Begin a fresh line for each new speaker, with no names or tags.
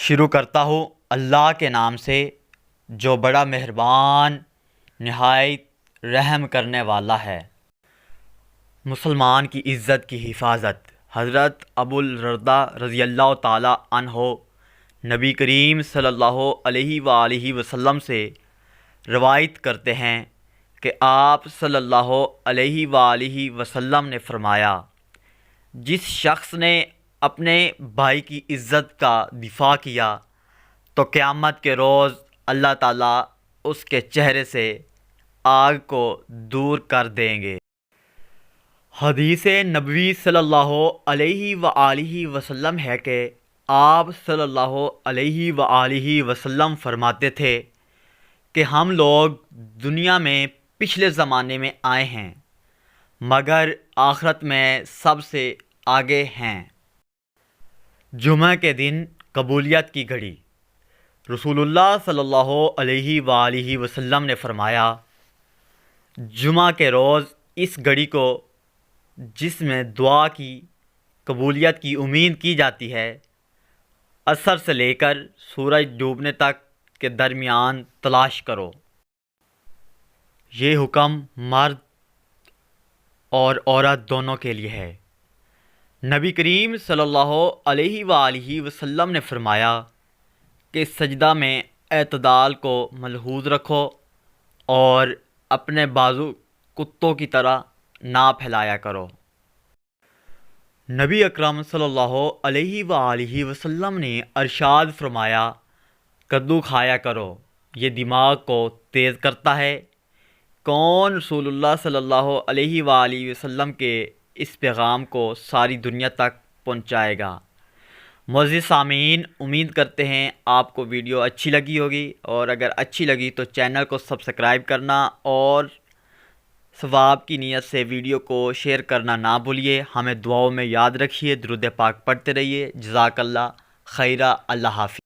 شروع کرتا ہوں اللہ کے نام سے جو بڑا مہربان نہایت رحم کرنے والا ہے۔ مسلمان کی عزت کی حفاظت۔ حضرت ابو الدرداء رضی اللہ تعالی عنہ نبی کریم صلی اللہ علیہ وآلہ وسلم سے روایت کرتے ہیں کہ آپ صلی اللہ علیہ وآلہ وسلم نے فرمایا، جس شخص نے اپنے بھائی کی عزت کا دفاع کیا تو قیامت کے روز اللہ تعالیٰ اس کے چہرے سے آگ کو دور کر دیں گے۔ حدیث نبوی صلی اللہ علیہ وآلہ وسلم ہے کہ آپ صلی اللہ علیہ وآلہ وسلم فرماتے تھے کہ ہم لوگ دنیا میں پچھلے زمانے میں آئے ہیں مگر آخرت میں سب سے آگے ہیں۔ جمعہ کے دن قبولیت کی گھڑی۔ رسول اللہ صلی اللہ علیہ وآلہ وسلم نے فرمایا، جمعہ کے روز اس گھڑی کو جس میں دعا کی قبولیت کی امید کی جاتی ہے، عصر سے لے کر سورج ڈوبنے تک کے درمیان تلاش کرو۔ یہ حکم مرد اور عورت دونوں کے لیے ہے۔ نبی کریم صلی اللہ علیہ وآلہ وسلم نے فرمایا کہ سجدہ میں اعتدال کو ملحوظ رکھو اور اپنے بازو کتوں کی طرح نہ پھیلایا کرو۔ نبی اکرم صلی اللہ علیہ وآلہ وسلم نے ارشاد فرمایا، کدو کھایا کرو، یہ دماغ کو تیز کرتا ہے۔ کون رسول اللہ صلی اللہ علیہ وآلہ وسلم کے اس پیغام کو ساری دنیا تک پہنچائے گا؟ معزز سامعین، امید کرتے ہیں آپ کو ویڈیو اچھی لگی ہوگی، اور اگر اچھی لگی تو چینل کو سبسکرائب کرنا اور ثواب کی نیت سے ویڈیو کو شیئر کرنا نہ بھولیے۔ ہمیں دعاؤں میں یاد رکھیے، درود پاک پڑھتے رہیے۔ جزاک اللہ خیرہ۔ اللہ حافظ۔